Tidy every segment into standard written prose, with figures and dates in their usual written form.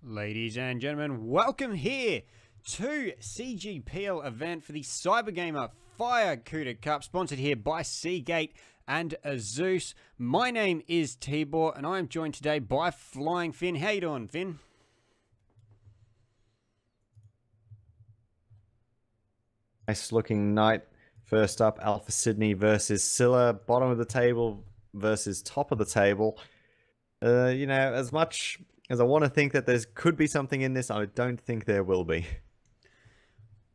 Ladies and gentlemen, welcome here to CGPL event for the Cybergamer Firecuda Cup, sponsored here by Seagate and Zeus. My name is Tibor, and I am joined today by Flying Finn. How you doing, Finn? Nice looking night. First up, Alpha Sydney versus Scylla. Bottom of the table versus top of the table. You know, as much as I want to think that there could be something in this, I don't think there will be.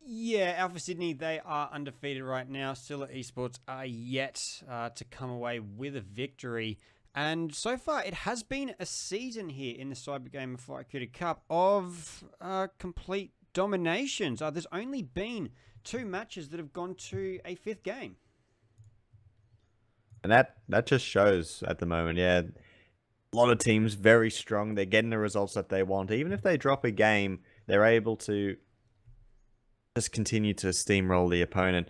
Yeah, Alpha Sydney, they are undefeated right now. Scylla Esports are yet to come away with a victory. And so far, it has been a season here in the Cybergamer Firecuda Cup of complete dominations. There's only been 2 matches that have gone to a 5th game. And that just shows at the moment, yeah. A lot of teams very strong. They're getting the results that they want. Even if they drop a game, they're able to just continue to steamroll the opponent.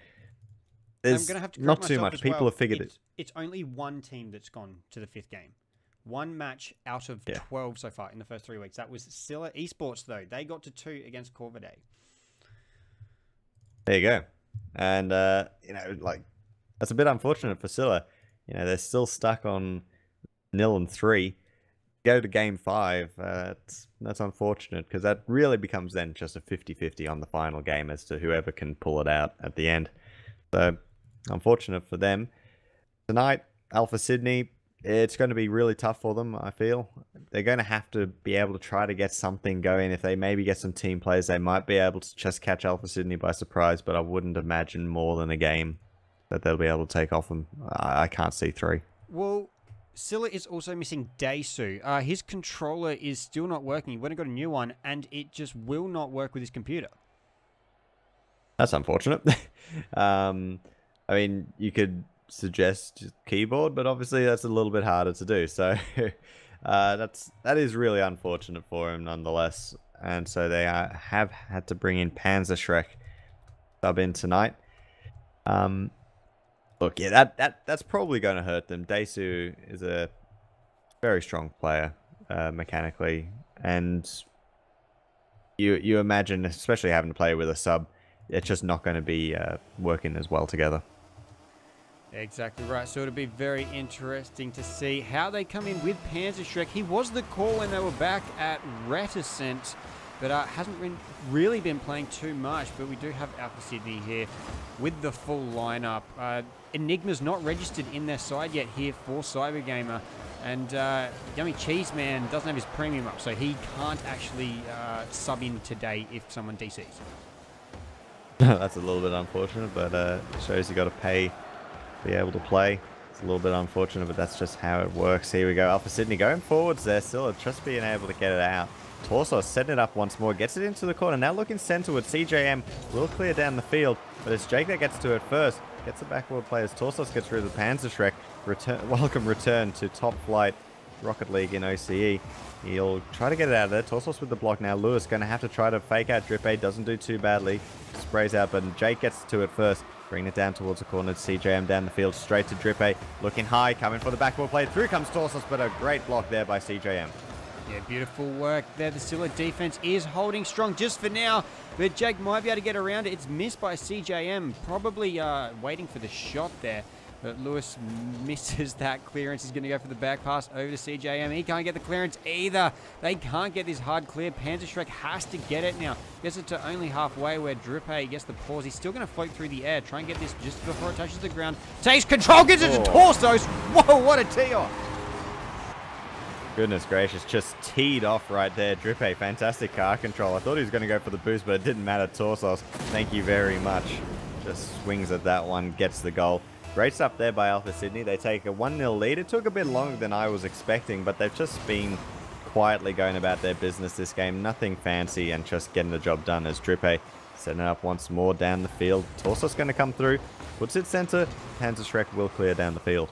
There's not too much. People have figured it. It's only one team that's gone to the 5th game. One match out of 12 so far in the first 3 weeks. That was Scylla Esports, though. They got to 2 against Corvidae. There you go. And, you know, like, that's a bit unfortunate for Scylla. You know, they're still stuck on 0-3. Go to game 5. That's unfortunate, because that really becomes then just a 50-50 on the final game as to whoever can pull it out at the end. So, unfortunate for them. Tonight, Alpha Sydney, it's going to be really tough for them, I feel. They're going to have to be able to try to get something going. If they maybe get some team players, they might be able to just catch Alpha Sydney by surprise, but I wouldn't imagine more than a game that they'll be able to take off them. I can't see 3. Well, Scylla is also missing Daisu. His controller is still not working. He went and got a new one, and it just will not work with his computer. That's unfortunate. I mean, you could suggest keyboard, but obviously that's a little bit harder to do. So that is really unfortunate for him, nonetheless. And so they have had to bring in Panzerschreck sub in tonight. Look, yeah, that's probably going to hurt them. Daisu is a very strong player mechanically, and you imagine, especially having to play with a sub, it's just not going to be working as well together. Exactly right. So it'll be very interesting to see how they come in with Panzerschreck. He was the call when they were back at Reticent, but hasn't really been playing too much. But we do have Alpha Sydney here with the full lineup. Enigma's not registered in their side yet here for Cybergamer. And Yummy Cheese Man doesn't have his premium up, so he can't actually sub in today if someone DCs. That's a little bit unfortunate, but it shows you got to pay to be able to play. It's a little bit unfortunate, but that's just how it works. Here we go. Alpha Sydney going forwards there. Still just being able to get it out. Torso setting it up once more. Gets it into the corner. Now looking centerward. CJM will clear down the field, but it's Jake that gets to it first. Gets the backward players. Torsos gets through the Panzerschreck. Welcome return to top flight Rocket League in OCE. He'll try to get it out of there. Torsos with the block now. Lewis going to have to try to fake out Drip A. Doesn't do too badly. Sprays out, but Jake gets to it first. Bring it down towards the corner. CJM down the field. Straight to Drip A. Looking high. Coming for the backward play. Through comes Torsos, but a great block there by CJM. Yeah, beautiful work there. The Scylla defense is holding strong just for now, but Jake might be able to get around it. It's missed by CJM, probably waiting for the shot there. But Lewis misses that clearance. He's going to go for the back pass over to CJM. He can't get the clearance either. They can't get this hard clear. Panzerschreck has to get it now. Gets it to only halfway where Drippe gets the pause. He's still going to float through the air. Try and get this just before it touches the ground. Takes control, gets it to Torsos. Whoa, what a tee off. Goodness gracious, just teed off right there. Drippe, fantastic car control. I thought he was going to go for the boost, but it didn't matter. Torsos, thank you very much. Just swings at that one, gets the goal. Great stuff there by Alpha Sydney. They take a 1-0 lead. It took a bit longer than I was expecting, but they've just been quietly going about their business this game. Nothing fancy and just getting the job done as Drippe setting it up once more down the field. Torsos going to come through, puts it center. Panzerschreck will clear down the field.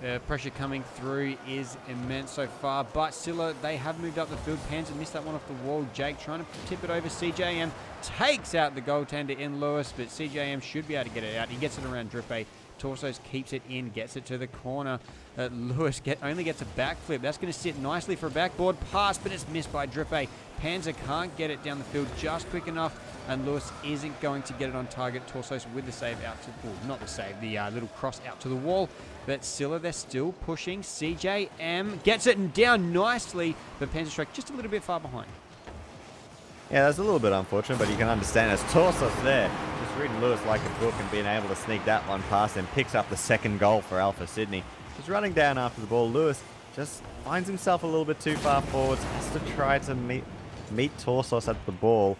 The pressure coming through is immense so far, but Scylla, they have moved up the field. Panzer missed that one off the wall. Jake trying to tip it over. CJM takes out the goaltender in Lewis, but CJM should be able to get it out. He gets it around Drippe, Torsos keeps it in, gets it to the corner. Lewis only gets a backflip. That's going to sit nicely for a backboard pass, but it's missed by Drippe. Panzer can't get it down the field just quick enough, and Lewis isn't going to get it on target. Torsos with the save out to, well, not the save, the little cross out to the wall. But Scylla, they're still pushing. CJM gets it and down nicely, but Panzerschreck just a little bit far behind. Yeah, that's a little bit unfortunate, but you can understand as Torsos there, just reading Lewis like a book and being able to sneak that one past and picks up the second goal for Alpha Sydney. Just running down after the ball, Lewis just finds himself a little bit too far forwards, has to try to meet Torsos at the ball.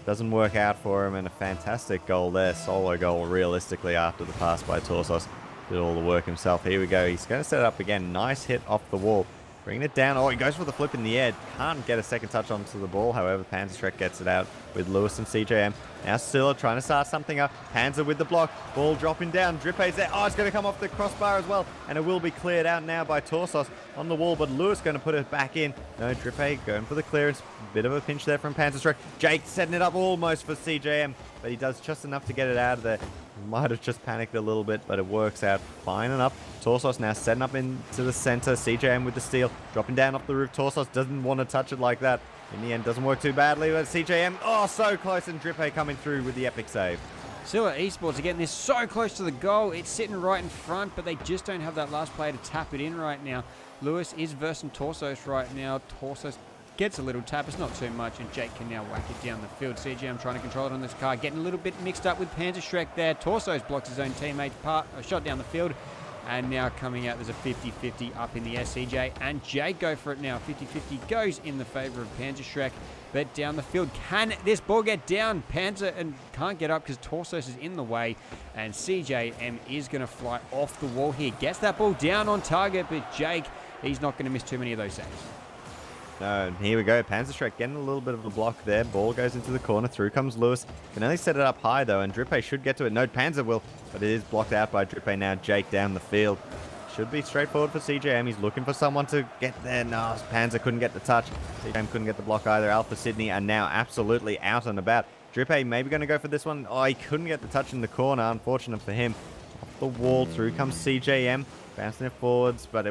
Doesn't work out for him, and a fantastic goal there, solo goal realistically after the pass by Torsos. Did all the work himself. Here we go, he's going to set it up again, nice hit off the wall. Bringing it down. Oh, he goes for the flip in the air. Can't get a second touch onto the ball. However, Panzerschreck gets it out with Lewis and CJM. Now Scylla trying to start something up. Panzer with the block. Ball dropping down. Drippe's there. Oh, it's going to come off the crossbar as well. And it will be cleared out now by Torsos on the wall. But Lewis going to put it back in. No, Drippe going for the clearance. Bit of a pinch there from Panzerschreck. Jake setting it up almost for CJM. But he does just enough to get it out of there. Might have just panicked a little bit, but it works out fine enough. Torsos now setting up into the center. CJM with the steal. Dropping down off the roof. Torsos doesn't want to touch it like that. In the end, doesn't work too badly. But CJM, oh, so close. And Drippe coming through with the epic save. Scylla Esports are getting this so close to the goal. It's sitting right in front, but they just don't have that last player to tap it in right now. Lewis is versing Torsos right now. Torsos gets a little tap, it's not too much, and Jake can now whack it down the field. CGM trying to control it on this car, getting a little bit mixed up with Panzerschreck there. Torsos blocks his own teammate's shot down the field, and now coming out, there's a 50-50 up in the air. CJ and Jake go for it now. 50-50 goes in the favor of Panzerschreck, but down the field, can this ball get down? Panzer and can't get up because Torsos is in the way, and CJM is going to fly off the wall here. Gets that ball down on target, but Jake, he's not going to miss too many of those saves. No, here we go. Panzerschreck getting a little bit of a block there. Ball goes into the corner. Through comes Lewis. Can only set it up high, though, and Drippe should get to it. No, Panzer will, but it is blocked out by Drippe now. Jake down the field. Should be straightforward for CJM. He's looking for someone to get there. No, Panzer couldn't get the touch. CJM couldn't get the block either. Alpha Sydney are now absolutely out and about. Drippe maybe going to go for this one. Oh, he couldn't get the touch in the corner. Unfortunate for him. Off the wall. Through comes CJM. Bouncing it forwards, but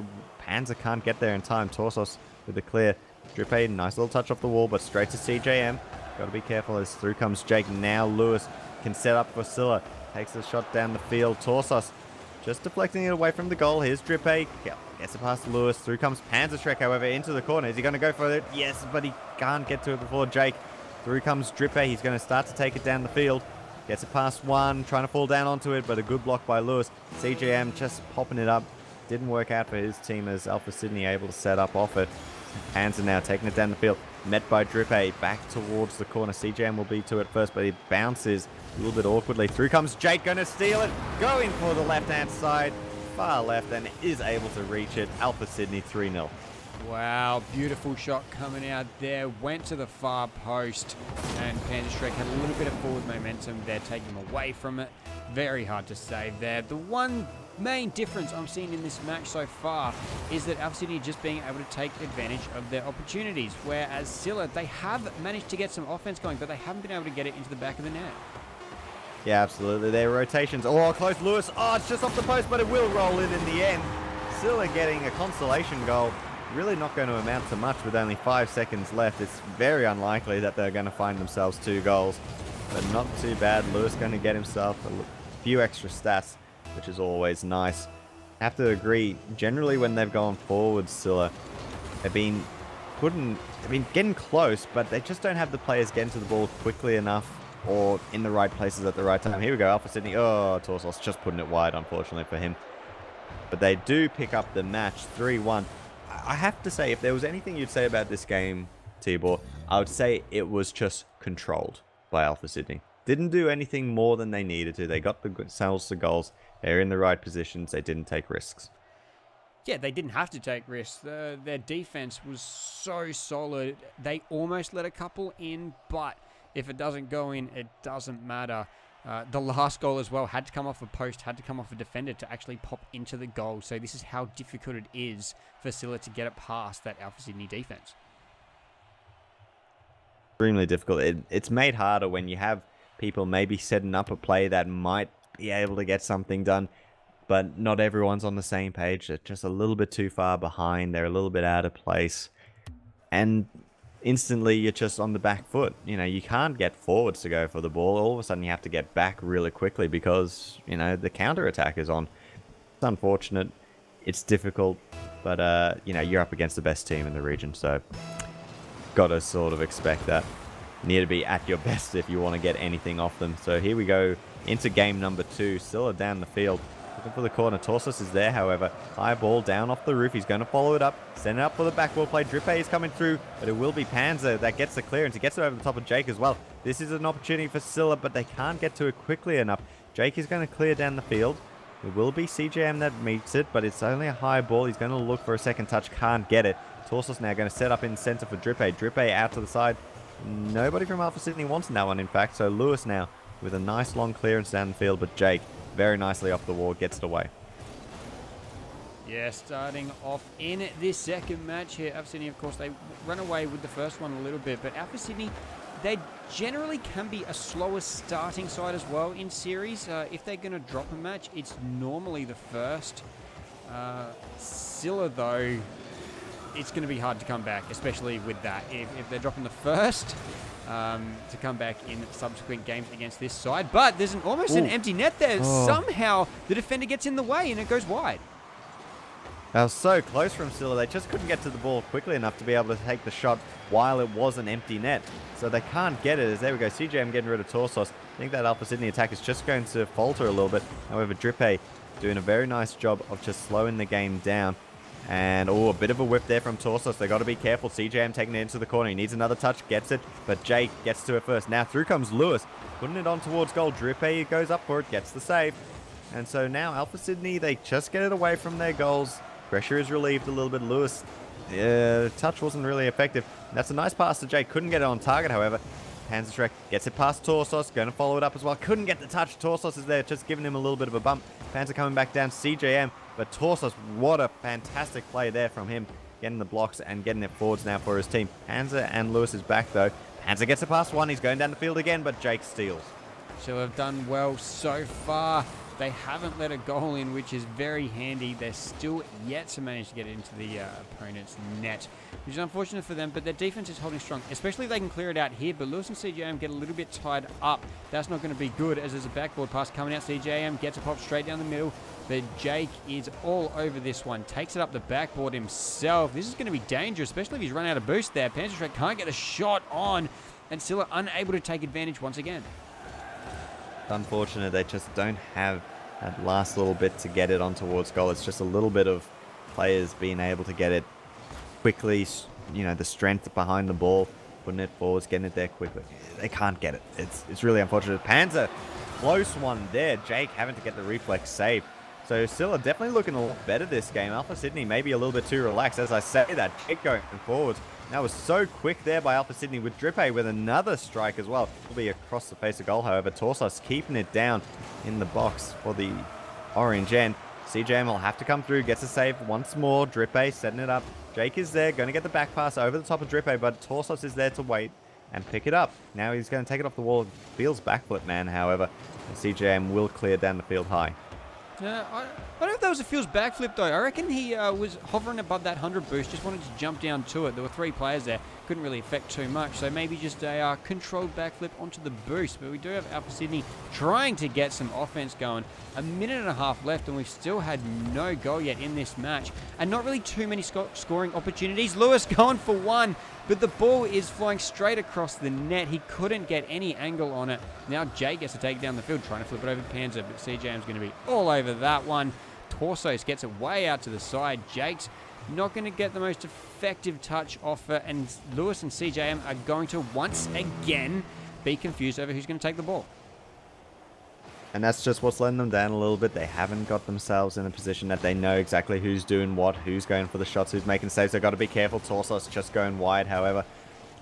Panzer can't get there in time. Torsos with the clear. Drippe, nice little touch off the wall, but straight to CJM. Got to be careful as through comes Jake. Now Lewis can set up for Scylla. Takes the shot down the field. Torsos just deflecting it away from the goal. Here's Drippe. Gets it past Lewis. Through comes Panzerschreck, however, into the corner. Is he going to go for it? Yes, but he can't get to it before Jake. Through comes Drippe. He's going to start to take it down the field. Gets it past one. Trying to fall down onto it, but a good block by Lewis. CJM just popping it up. Didn't work out for his team as Alpha Sydney able to set up off it. Panzer now taking it down the field. Met by Drippe. Back towards the corner. CJM will be to it first, but he bounces a little bit awkwardly. Through comes Jake. Going to steal it. Going for the left-hand side. Far left, and is able to reach it. Alpha Sydney 3-0. Wow, beautiful shot coming out there. Went to the far post, and Panzerschreck had a little bit of forward momentum there, taking him away from it. Very hard to save there. The one main difference I'm seeing in this match so far is that Alpha Sydney just being able to take advantage of their opportunities, whereas Scylla, they have managed to get some offense going, but they haven't been able to get it into the back of the net. Yeah, absolutely. Their rotations. Oh, close Lewis. Oh, it's just off the post, but it will roll in the end. Scylla getting a consolation goal. Really not going to amount to much with only 5 seconds left. It's very unlikely that they're going to find themselves 2 goals, but not too bad. Lewis going to get himself a few extra stats, which is always nice. I have to agree, generally when they've gone forward, Scylla, they've been getting close, but they just don't have the players getting to the ball quickly enough or in the right places at the right time. Here we go, Alpha Sydney. Oh, Torsos just putting it wide, unfortunately for him. But they do pick up the match 3-1. I have to say, if there was anything you'd say about this game, Tibor, I would say it was just controlled by Alpha Sydney. Didn't do anything more than they needed to. They got themselves the goals. They're in the right positions. They didn't take risks. Yeah, they didn't have to take risks. Their defense was so solid. They almost let a couple in, but if it doesn't go in, it doesn't matter. The last goal as well had to come off a post, had to come off a defender to actually pop into the goal. So this is how difficult it is for Scylla to get it past that Alpha Sydney defense. Extremely difficult. It's made harder when you have people maybe setting up a play that might be able to get something done. but not everyone's on the same page. They're just a little bit too far behind. They're a little bit out of place. And instantly you're just on the back foot. You know, you can't get forwards to go for the ball. All of a sudden you have to get back really quickly because, you know, the counter attack is on. It's unfortunate. It's difficult, but you know, you're up against the best team in the region, so gotta sort of expect that. You need to be at your best if you want to get anything off them. So here we go into game number 2. Scylla down the field, looking for the corner. Torsos is there, however. High ball down off the roof. He's going to follow it up, send it up for the backball play. Drippe is coming through, but it will be Panzer that gets the clearance. He gets it over the top of Jake as well. This is an opportunity for Scylla, but they can't get to it quickly enough. Jake is going to clear down the field. It will be CJM that meets it, but it's only a high ball. He's going to look for a second touch, can't get it. Torsos now going to set up in center for Drippe. Drippe out to the side. Nobody from Alpha Sydney wants that one, in fact. So Lewis now with a nice long clearance down the field, but Jake very nicely off the wall gets it away. Yeah, starting off in this second match here, Alpha Sydney, of course, they run away with the first one a little bit, but Alpha Sydney, they generally can be a slower starting side as well in series. If they're going to drop a match, it's normally the first. Scylla, though, it's going to be hard to come back, especially with that. If they're dropping the first, to come back in subsequent games against this side. But there's almost an empty net there. Somehow the defender gets in the way and it goes wide. That was so close from Scylla. They just couldn't get to the ball quickly enough to be able to take the shot while it was an empty net. So they can't get it. As there we go, CJM getting rid of Torsos. I think that Alpha Sydney attack is just going to falter a little bit. However, Drippe doing a very nice job of just slowing the game down. And, a bit of a whip there from Torsos. They got to be careful. CJM taking it into the corner. He needs another touch, gets it, but Jake gets to it first. Now through comes Lewis, putting it on towards goal. Drippe goes up for it, gets the save. And so now Alpha Sydney, they just get it away from their goals. Pressure is relieved a little bit. Lewis, touch wasn't really effective. That's a nice pass to Jake. Couldn't get it on target, however. Panzer gets it past Torsos. Going to follow it up as well. Couldn't get the touch. Torsos is there, just giving him a little bit of a bump. Panzer coming back down. CJM. But Torsos, what a fantastic play there from him. Getting the blocks and getting it forwards now for his team. Panzer and Lewis is back, though. Panzer gets it past one. He's going down the field again, but Jake steals. So they've done well so far. They haven't let a goal in, which is very handy. They're still yet to manage to get it into the opponent's net, which is unfortunate for them, but their defense is holding strong, especially if they can clear it out here. But Lewis and CJM get a little bit tied up. That's not going to be good, as there's a backboard pass coming out. CJM gets a pop straight down the middle, but Jake is all over this one. Takes it up the backboard himself. This is going to be dangerous, especially if he's run out of boost there. Panzer can't get a shot on, and Scylla unable to take advantage once again. Unfortunate, they just don't have that last little bit to get it on towards goal. It's just a little bit of players being able to get it quickly, you know, the strength behind the ball, putting it forwards, getting it there quickly. They can't get it. It's really unfortunate. Panzer, close one there. Jake having to get the reflex save. So Scylla definitely looking a lot better this game. Alpha Sydney maybe a little bit too relaxed. As I say that, Jake going forwards. That was so quick there by Alpha Sydney, with Drippe with another strike as well. Will be across the face of goal, however. Torsos keeping it down in the box for the orange end. CJM will have to come through, gets a save once more. Drippe setting it up. Jake is there, going to get the back pass over the top of Drippe, but Torsos is there to wait and pick it up. Now he's going to take it off the wall. Feels backflip man, however. And CJM will clear down the field high. I don't know if that was a Field's backflip, though. I reckon he was hovering above that 100 boost, just wanted to jump down to it. There were 3 players there, couldn't really affect too much, so maybe just a controlled backflip onto the boost. But we do have Alpha Sydney trying to get some offense going. A minute and a half left, and we've still had no goal yet in this match, and not really too many scoring opportunities. Lewis going for one, but the ball is flying straight across the net. He couldn't get any angle on it. Now Jake gets to take it down the field, trying to flip it over to Panzer, but CJM's going to be all over that one. Torsos gets it way out to the side. Jake's not going to get the most effective touch off it, and Lewis and CJM are going to once again be confused over who's going to take the ball. And that's just what's letting them down a little bit. They haven't got themselves in a position that they know exactly who's doing what, who's going for the shots, who's making saves. They've got to be careful. Torsos just going wide, however.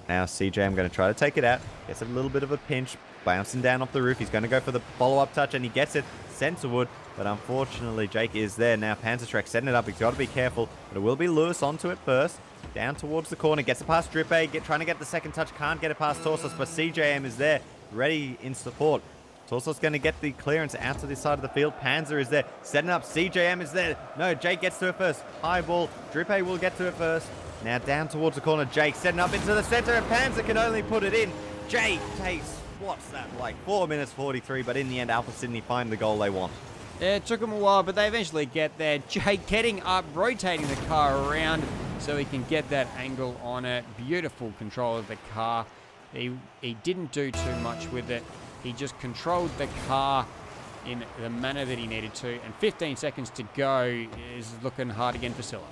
Now CJM going to try to take it out. Gets a little bit of a pinch. Bouncing down off the roof. He's going to go for the follow-up touch, and he gets it. Centerwood, but unfortunately Jake is there. Now Panzer setting it up. He's got to be careful, but it will be Lewis onto it first. Down towards the corner. Gets it past Drippe. Trying to get the second touch. Can't get it past Torsos, but CJM is there. Ready in support. Torso's going to get the clearance out to the side of the field. Panzer is there, setting up. CJM is there. No, Jake gets to it first. High ball. Drippe will get to it first. Now down towards the corner. Jake setting up into the center, and Panzer can only put it in. Jake takes, what's that, like 4 minutes 43, but in the end, Alpha Sydney find the goal they want. Yeah, it took them a while, but they eventually get there. Jake getting up, rotating the car around so he can get that angle on it. Beautiful control of the car. He didn't do too much with it. He just controlled the car in the manner that he needed to. And 15 seconds to go is looking hard again for Scylla.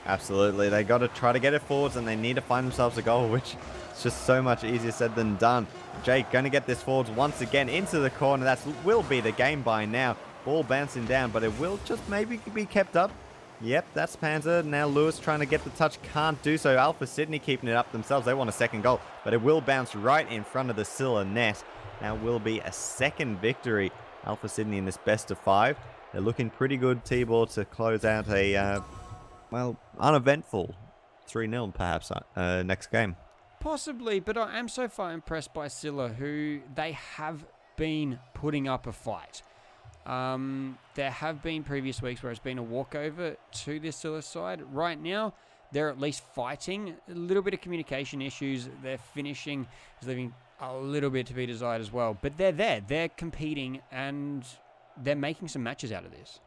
Absolutely. They got to try to get it forwards, and they need to find themselves a goal, which is just so much easier said than done. Jake going to get this forwards once again into the corner. That will be the game by now. Ball bouncing down, but it will just maybe be kept up. Yep, that's Panzer. Now Lewis trying to get the touch. Can't do so. Alpha Sydney keeping it up themselves. They want a second goal, but it will bounce right in front of the Scylla net. Now will be a second victory. Alpha Sydney in this best of 5. They're looking pretty good, T-Ball, to close out a, well, uneventful 3-0 perhaps next game. Possibly, but I am so far impressed by Scylla, who they have been putting up a fight. There have been previous weeks where it's been a walkover to this Scylla side. Right now, they're at least fighting. A little bit of communication issues. Their finishing is leaving a little bit to be desired as well. But they're there. They're competing, and they're making some matches out of this.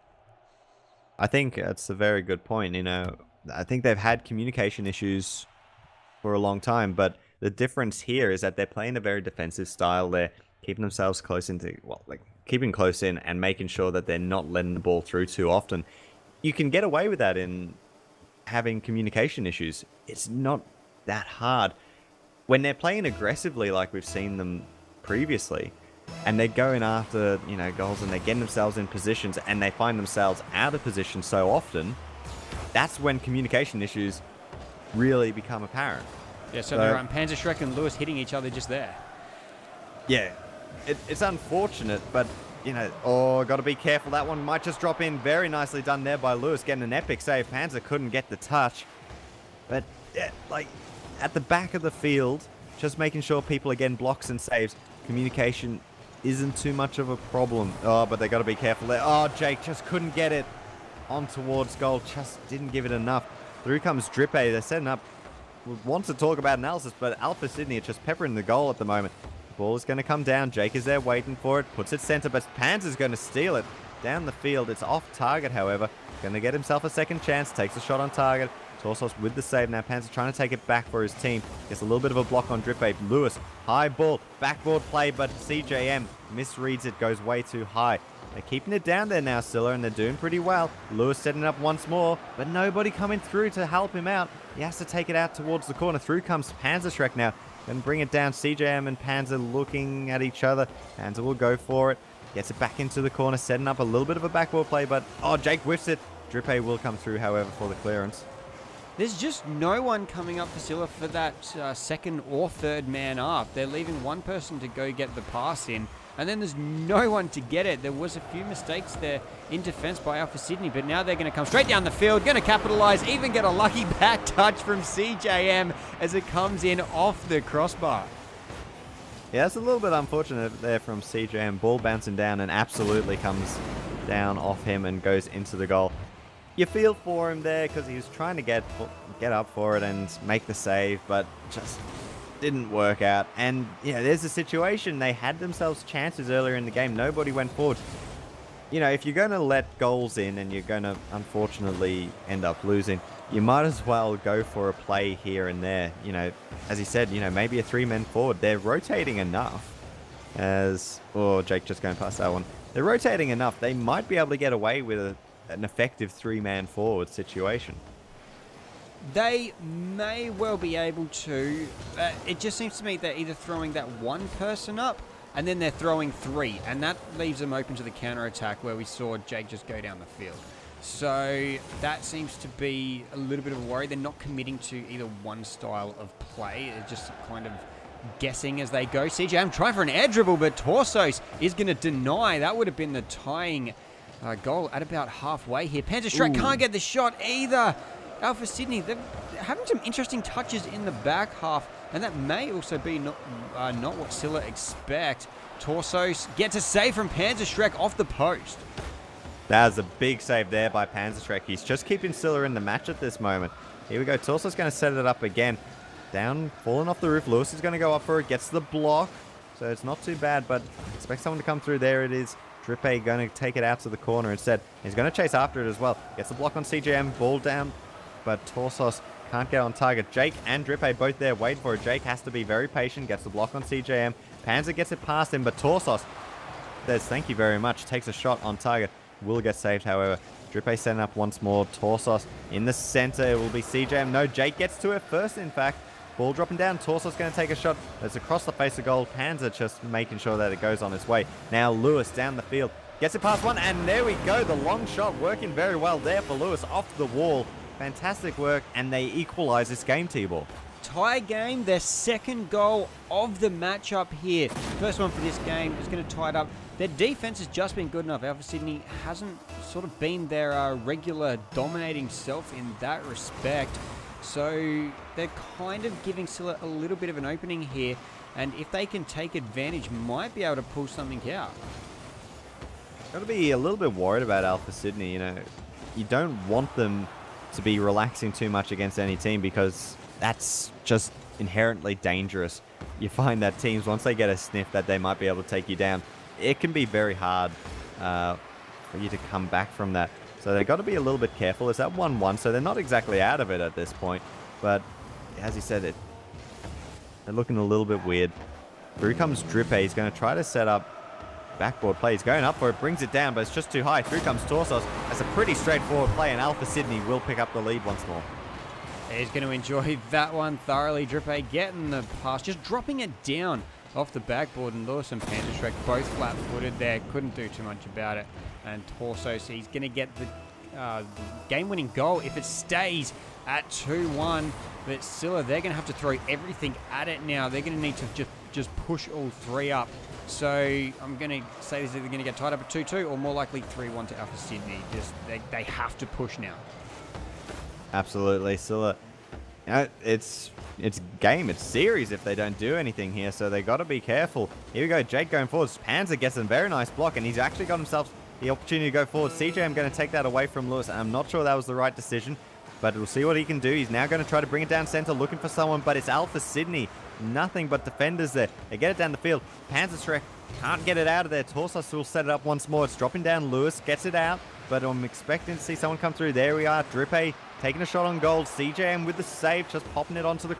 I think that's a very good point. You know, I think they've had communication issues for a long time, but the difference here is that they're playing a very defensive style. They're keeping themselves close into, well, like keeping close in and making sure that they're not letting the ball through too often. You can get away with that in having communication issues. It's not that hard. When they're playing aggressively like we've seen them previously, and they're going after, you know, goals, and they're getting themselves in positions, and they find themselves out of position so often, that's when communication issues really become apparent. Yeah, so they're Panzer Shrek and Lewis hitting each other just there. Yeah, it's unfortunate, but, you know, oh, got to be careful. That one might just drop in. Very nicely done there by Lewis, getting an epic save. Panzer couldn't get the touch. But, yeah, like, at the back of the field, just making sure people are getting blocks and saves, communication isn't too much of a problem. Oh, but they got to be careful there. Oh, Jake just couldn't get it on towards goal. Just didn't give it enough. Through comes Drippe. They're setting up. We want to talk about analysis, but Alpha Sydney are just peppering the goal at the moment. The ball is going to come down. Jake is there waiting for it. Puts it center, but Panzer's going to steal it down the field. It's off target, however. Going to get himself a second chance. Takes a shot on target. Torsos with the save. Now Panzer trying to take it back for his team. Gets a little bit of a block on Drippe. Lewis, high ball. Backboard play, but CJM misreads it. Goes way too high. They're keeping it down there now, Scylla, and they're doing pretty well. Lewis setting up once more, but nobody coming through to help him out. He has to take it out towards the corner. Through comes Panzer Shrek now. Going to bring it down. CJM and Panzer looking at each other. Panzer will go for it. Gets it back into the corner, setting up a little bit of a backboard play, but, oh, Jake whiffs it. Drippe will come through, however, for the clearance. There's just no one coming up for Scylla for that second or third man up. They're leaving one person to go get the pass in, and then there's no one to get it. There was a few mistakes there in defense by Alpha Sydney, but now they're going to come straight down the field, going to capitalize, even get a lucky back touch from CJM as it comes in off the crossbar. Yeah, it's a little bit unfortunate there from CJM. Ball bouncing down and absolutely comes down off him and goes into the goal. You feel for him there because he was trying to get up for it and make the save, but just didn't work out. And yeah, there's a situation. They had themselves chances earlier in the game. Nobody went forward. You know, if you're going to let goals in and you're going to unfortunately end up losing, you might as well go for a play here and there. You know, as he said, you know, maybe a 3-man forward. They're rotating enough as... Oh, Jake just going past that one. They're rotating enough. They might be able to get away with an effective 3-man forward situation. They may well be able to. It just seems to me they're either throwing that one person up and then they're throwing 3, and that leaves them open to the counter-attack where we saw Jake just go down the field. So that seems to be a little bit of a worry. They're not committing to either one style of play. They're just kind of guessing as they go. CJM trying for an air dribble, but Torsos is going to deny. That would have been the tying goal at about halfway here. Panzer Shrek can't get the shot either. Alpha Sydney, they're having some interesting touches in the back half, and that may also be not what Scylla expect. Torsos gets a save from Panzerschreck off the post. That was a big save there by Panzerschreck. He's just keeping Scylla in the match at this moment. Here we go. Torso's going to set it up again. Down, falling off the roof. Lewis is going to go up for it. Gets the block. So it's not too bad, but expect someone to come through. There it is. Drippe going to take it out to the corner instead. He's going to chase after it as well. Gets the block on CJM. Ball down, but Torsos can't get on target. Jake and Drippe both there waiting for it. Jake has to be very patient. Gets the block on CJM. Panzer gets it past him, but Torsos says thank you very much. Takes a shot on target. Will get saved, however. Drippe setting up once more. Torsos in the center. It will be CJM. No, Jake gets to it first, in fact. Ball dropping down. Torsos going to take a shot. It's across the face of goal. Panzer just making sure that it goes on its way. Now Lewis down the field. Gets it past one, and there we go. The long shot working very well there for Lewis off the wall. Fantastic work, and they equalize this game, T-Ball. Tie game, their second goal of the matchup here. First one for this game is going to tie it up. Their defense has just been good enough. Alpha Sydney hasn't sort of been their regular dominating self in that respect. So they're kind of giving Scylla a little bit of an opening here. And if they can take advantage, might be able to pull something out. Got to be a little bit worried about Alpha Sydney. You know, you don't want them to be relaxing too much against any team because that's just inherently dangerous. You find that teams, once they get a sniff that they might be able to take you down, it can be very hard for you to come back from that. So they've got to be a little bit careful. It's at 1-1, so they're not exactly out of it at this point. But as he said, they're looking a little bit weird. Through comes Drippe. He's going to try to set up backboard play. He's going up for it, brings it down, but it's just too high. Through comes Torsos. That's a pretty straightforward play, and Alpha Sydney will pick up the lead once more. He's going to enjoy that one thoroughly. Drippe getting the pass, just dropping it down off the backboard, and Lewis and Panzerschreck both flat-footed there. Couldn't do too much about it. And Torsos, he's going to get the game-winning goal if it stays at 2-1. But Scylla, they're going to have to throw everything at it now. They're going to need to just push all three up. So I'm going to say this is either going to get tied up at 2-2 or more likely 3-1 to Alpha Sydney. They have to push now. Absolutely, Scylla. You know, it's game, it's series if they don't do anything here, so they got to be careful. Here we go, Jake going forward. Panzer gets a very nice block, and he's actually got himself the opportunity to go forward. CJ, I'm going to take that away from Lewis, and I'm not sure that was the right decision, but we'll see what he can do. He's now going to try to bring it down center, looking for someone, but it's Alpha Sydney. Nothing but defenders there. They get it down the field. Panzerschreck can't get it out of there. Torsos will set it up once more. It's dropping down. Lewis gets it out, but I'm expecting to see someone come through. There we are. Drippe taking a shot on goal. CJM with the save, just popping it onto the